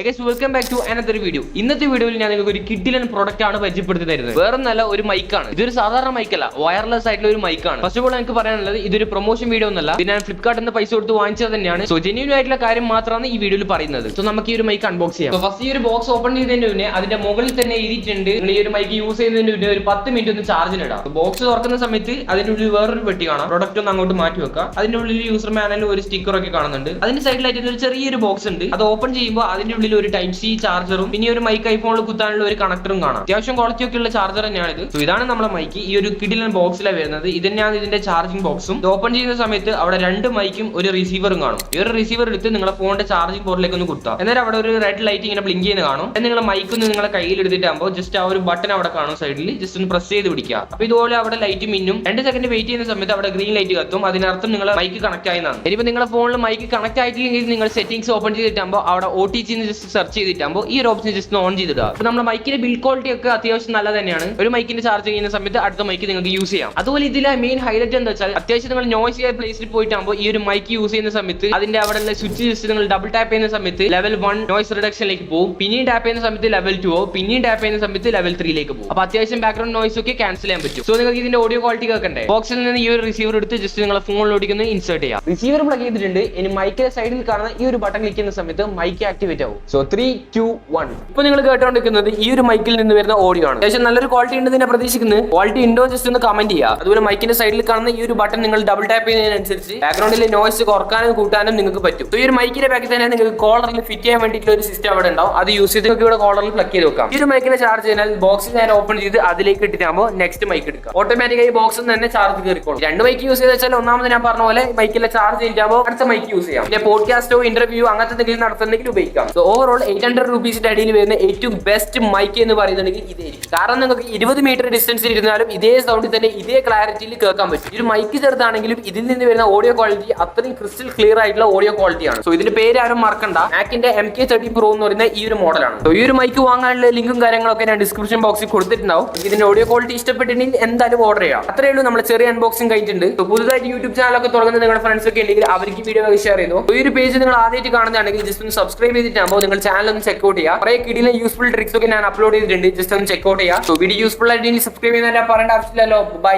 Welcome back to another video. ഇന്നത്തെ വീഡിയോയിൽ ഞാൻ നിങ്ങൾക്ക് ഒരു കിഡിലൻ പ്രൊഡക്റ്റ് ആണ് പരിചയപ്പെടുത്തി തരുന്നത്. വേറെ നല്ല ഒരു മൈക്കാണ്. ഇതൊരു സാധാരണ മൈക്കല്ല, വയർലെസ് ആയിട്ടുള്ള ഒരു മൈക്കാണ്. ഫസ്റ്റ് ഓഫ് ഓൾ എനിക്ക് പറയാനുള്ളത് ഇതൊരു പ്രൊമോഷൻ വീഡിയോ ഒന്നല്ല. പിന്നെ ഞാൻ ഫ്ലിപ്കാർട്ടിൽ നിന്ന് പൈസ കൊടുത്ത് വാങ്ങിച്ചത് തന്നെയാണ്. സോ ജെന്യൂൻ ആയിട്ടുള്ള കാര്യം മാത്രമാണ് ഈ വീഡിയോയിൽ പറയുന്നത്. സോ നമുക്ക് ഈ ഒരു മൈക്ക് അൺബോക്സ് ചെയ്യാം. ഫസ്റ്റ് ഈ ഒരു ബോക്സ് ഓപ്പൺ ചെയ്തതിന് മുന്നേ അതിന്റെ മുകളിൽ തന്നെ എഴുതിയിട്ടുണ്ട് നിങ്ങൾ ഈ ഒരു മൈക്ക് യൂസ് ചെയ്യുന്നതിന് മുന്നേ ഒരു 10 മിനിറ്റ് ഒന്ന് ചാർജിന് ഇടാം. ബോക്സ് തുറക്കുന്ന സമയത്ത് അതിന്റെ ഉള്ളിൽ വേറൊരു പെട്ടി കാണാം. പ്രൊഡക്റ്റ് ഒന്ന് അങ്ങോട്ട് മാറ്റി വെക്കാം. അതിന്റെ ഉള്ളിൽ യൂസർ മാനുവൽ ഒരു സ്റ്റിക്കർ ഒക്കെ കാണുന്നുണ്ട്. അതിന്റെ സൈഡിലായിട്ട് ഒരു ചെറിയൊരു ബോക്സ് ഉണ്ട്. അത് ഓപ്പൺ ചെയ്യുമ്പോൾ അതിന്റെ ഉള്ളിൽ ഒരു ടൈപ്പ് സി ചാർജറും പിന്നെ ഒരു മൈക്ക് ഐഫോണിൽ കുത്താനുള്ള ഒരു കണക്ടറും കാണാം. അത്യാവശ്യം ക്വാളിറ്റി ഒക്കെ ഉള്ള ചാർജർ തന്നെയാണ് ഇത്. സോ ഇതാണ് നമ്മുടെ മൈക്ക്. ഈ ഒരു കിഡിലൻ ബോക്സിലാണ് വരുന്നത്. ഇത് തന്നെയാണ് ഇതിന്റെ ചാർജിംഗ് ബോക്സും. ഇത് ഓപ്പൺ ചെയ്യുന്ന സമയത്ത് അവിടെ 2 മൈക്കും ഒരു റിസീവറും കാണും. ഈ ഒരു റിസീവർ എടുത്ത് നിങ്ങളുടെ ഫോണിന്റെ ചാർജിംഗ് പോർട്ടിലേക്ക് ഒന്ന് കുത്താം. എന്നാൽ അവിടെ ഒരു റെഡ് ലൈറ്റ് ഇങ്ങനെ ബ്ലിങ്ക് ചെയ്യുന്ന കാണും. നിങ്ങളുടെ മൈക്ക് ഒന്ന് നിങ്ങളുടെ കയ്യിൽ എടുത്തിട്ടാകുമ്പോൾ ജസ്റ്റ് ആ ഒരു ബട്ടൺ അവിടെ കാണും സൈഡിൽ. ജസ്റ്റ് ഒന്ന് പ്രസ് ചെയ്ത് പിടിക്കുക. അപ്പൊ ഇതുപോലെ അവിടെ ലൈറ്റ് മിന്നും. 2 സെക്കൻഡ് വെയിറ്റ് ചെയ്യുന്ന സമയത്ത് അവിടെ ഗ്രീൻ ലൈറ്റ് കത്തും. അതിനർത്ഥം നിങ്ങളുടെ മൈക്ക് കണക്ട് ആയെന്നാണ്. ഇനിയിപ്പോൾ നിങ്ങളുടെ ഫോണിൽ മൈക്ക് കണക്ട് ആയിട്ടില്ലെങ്കിൽ നിങ്ങൾ സെറ്റിംഗ്സ് ഓപ്പൺ ചെയ്തിട്ടാകുമ്പോൾ അവിടെ OTG ജസ്റ്റ് സെർച്ച് ചെയ്തിട്ടാകുമ്പോൾ ഈ ഒരു ഓപ്ഷൻ ജസ്റ്റ് ഓൺ ചെയ്തിടുക. അപ്പൊ നമ്മുടെ മൈക്കിന്റെ ബിൽഡ് ക്വാളിറ്റി ഒക്കെ അത്യാവശ്യം നല്ല തന്നെയാണ്. ഒരു മൈക്കിന്റെ ചാർജ് ചെയ്യുന്ന സമയത്ത് അടുത്ത മൈക്ക് നിങ്ങൾക്ക് യൂസ് ചെയ്യാം. അതുപോലെ ഇതിലെ മെയിൻ ഹൈലൈറ്റ് എന്താ വെച്ചാൽ അത്യാവശ്യം നിങ്ങൾ നോയ്സി ആയ പ്ലേസിൽ പോയിട്ടാകുമ്പോൾ ഈ ഒരു മൈക്ക് യൂസ് ചെയ്യുന്ന സമയത്ത് അതിന്റെ അവിടെ സ്വിച്ച് ജസ്റ്റ് നിങ്ങൾ ഡബിൾ ടാപ്പ് ചെയ്യുന്ന സമയത്ത് ലെവൽ 1 നോയ്സ് റിഡക്ഷനിലേക്ക് പോകും. പിന്നെയും ടാപ്പ് ചെയ്യുന്ന സമയത്ത് ലെവൽ 2 പിന്നെയും ടാപ്പ് ചെയ്യുന്ന സമയത്ത് ലെവൽ 3 പോകും. അപ്പൊ അത്യാവശ്യം ബാക്ക്ഗ്രൗണ്ട് നോയ്സ് ഒക്കെ ക്യാൻസൽ ചെയ്യാൻ പറ്റും. സോ നിങ്ങൾക്ക് ഇതിന്റെ ഓഡിയോ ക്വാളിറ്റി കേൾക്കണ്ടേ, ബോക്സിൽ നിന്ന് ഈ ഒരു റിസീവർ എടുത്ത് ജസ്റ്റ് നിങ്ങളുടെ ഫോണിലോട്ട് ഇൻസേർട്ട് ചെയ്യാം. റിസീവർ പ്ലഗ് ചെയ്തിട്ടുണ്ട്. ഇനി മൈക്കിന്റെ സൈഡിൽ കാണുന്ന ഈ ഒരു ബട്ടൺ ക്ലിക്ക് ചെയ്യുന്ന സമയത്ത് മൈക്ക് ആക്ടിവേറ്റ് ആവും. സോ 3, 2, 1. ഇപ്പൊ നിങ്ങൾ കേട്ടോണ്ടിരിക്കുന്നത് ഈ ഒരു മൈക്കിൽ നിന്ന് വരുന്ന ഓഡിയോ ആണ്. അത്യാവശ്യം നല്ലൊരു ക്വാളിറ്റി ഉണ്ടെന്ന് ഞാൻ പ്രതീക്ഷിക്കുന്നത്. ക്വാളിറ്റി ഉണ്ടോ ജസ്റ്റ് ഒന്ന് കമന്റ് ചെയ്യുക. അതുപോലെ മൈക്കിന്റെ സൈഡിൽ കാണുന്ന ഈ ഒരു ബട്ടൺ നിങ്ങൾ ഡബിൾ ടാപ്പ് ചെയ്യുന്നതിനനുസരിച്ച് ബാക്ക്ഗ്രൗണ്ടിലെ നോയ്സ് കുറക്കാനും കൂട്ടാനും നിങ്ങൾക്ക് പറ്റും. ഈ ഒരു മൈക്കിന്റെ ബാക്കിൽ തന്നെ നിങ്ങൾക്ക് കോളറിൽ ഫിറ്റ് ചെയ്യാൻ വേണ്ടിയിട്ടുള്ള ഒരു സിസ്റ്റം അവിടെ ഉണ്ടാവും. അത് യൂസ് ചെയ്ത് ഇവിടെ കോളറിൽ പ്ലഗ് ചെയ്ത് വെക്കാം. ഈ ഒരു മൈക്കിനെ ചാർജ് ചെയ്താൽ ബോക്സിൽ ഞാൻ ഓപ്പൺ ചെയ്ത് അതിലേക്ക് ഇട്ടിട്ടാകുമ്പോൾ നെക്സ്റ്റ് മൈക്ക് എടുക്കാം. ഓട്ടോമാറ്റിക്കായി ബോക്സിൽ തന്നെ ചാർജ് കയറിക്കോളും. 2 മൈക്ക് യൂസ് ചെയ്ത് വെച്ചാൽ ഒന്നാമത് ഞാൻ പറഞ്ഞ പോലെ മൈക്കിലെ ചാർജ് ചെയ്താകുമ്പോൾ അടുത്ത മൈക്ക് യൂസ് ചെയ്യാം. പിന്നെ പോഡ്കാസ്റ്റോ ഇന്റർവ്യൂ അങ്ങനത്തെ എന്തെങ്കിലും നടത്തുന്നെങ്കിൽ ഉപയോഗിക്കാം. സോ ഓവറോൾ 800 രൂപീസിന്റെ അടിയിൽ വരുന്ന ഏറ്റവും ബെസ്റ്റ് മൈക്ക് എന്ന് പറയുന്നുണ്ടെങ്കിൽ ഇതായിരിക്കും. കാരണം നിങ്ങൾക്ക് 20 മീറ്റർ ഡിസ്റ്റൻസിൽ ഇരുന്നാലും ഇതേ സൗണ്ടിൽ തന്നെ ഇതേ ക്ലാരിറ്റിയിൽ കേൾക്കാൻ പറ്റും. ഒരു മൈക്ക് ചെറുതാണെങ്കിലും ഇതിൽ നിന്ന് വരുന്ന ഓഡിയോ ക്വാളിറ്റി അത്രയും ക്രിസ്റ്റൽ ക്ലിയർ ആയിട്ടുള്ള ഓഡിയോ ക്വാളിറ്റിയാണ്. സോ ഇതിന്റെ പേര് ആരും മറക്കണ്ട. മാക്കിന്റെ MK30 Pro എന്ന് പറയുന്ന ഈ ഒരു മോഡലാണ്. സോ ഈ ഒരു മൈക്ക് വാങ്ങാനുള്ള ലിങ്കും കാര്യങ്ങളൊക്കെ ഞാൻ ഡിസ്ക്രിപ്ഷൻ ബോക്സിൽ കൊടുത്തിട്ടുണ്ടാവും. ഇതിന്റെ ഓഡിയോ ക്വാളിറ്റി ഇഷ്ടപ്പെട്ടിട്ടുണ്ടെങ്കിൽ എന്തായാലും ഓർഡർ ചെയ്യാം. അത്രയേ ഉള്ളൂ. നമ്മുടെ ചെറിയ അൺബോക്സിംഗ് കഴിഞ്ഞിട്ടുണ്ട്. പുതുതായിട്ട് യൂട്യൂബ് ചാനലൊക്കെ തുടങ്ങുന്ന നിങ്ങളുടെ ഫ്രണ്ട്സ് ഒക്കെ ഉണ്ടെങ്കിൽ അവർക്ക് വീഡിയോ ഷെയർ ചെയ്തു. ഈ ഒരു പേജ് നിങ്ങൾ ആദ്യമായിട്ട് കാണുന്നതാണെങ്കിൽ ജസ്റ്റ് ഒന്ന് സബ്സ്ക്രൈബ് ചെയ്തിട്ടാകുമ്പോൾ നിങ്ങൾ ചാനൽ ഒന്ന് ചെക്കൗട്ട് ചെയ്യുക. കുറെ കിടിലൻ യൂസ്ഫുൾ ട്രിക്സ് ഒക്കെ ഞാൻ അപ്ലോഡ് ചെയ്തിട്ടുണ്ട്. ജസ്റ്റ് ഒന്ന് ചെക്കൗട്ട് ചെയ്യുക. സോ വീഡിയോ യൂസ്ഫുൾ ആയിട്ട് സബ്സ്ക്രൈബ് ചെയ്യുന്നതിനെ പറയേണ്ട ആവശ്യമില്ലല്ലോ. ബൈ.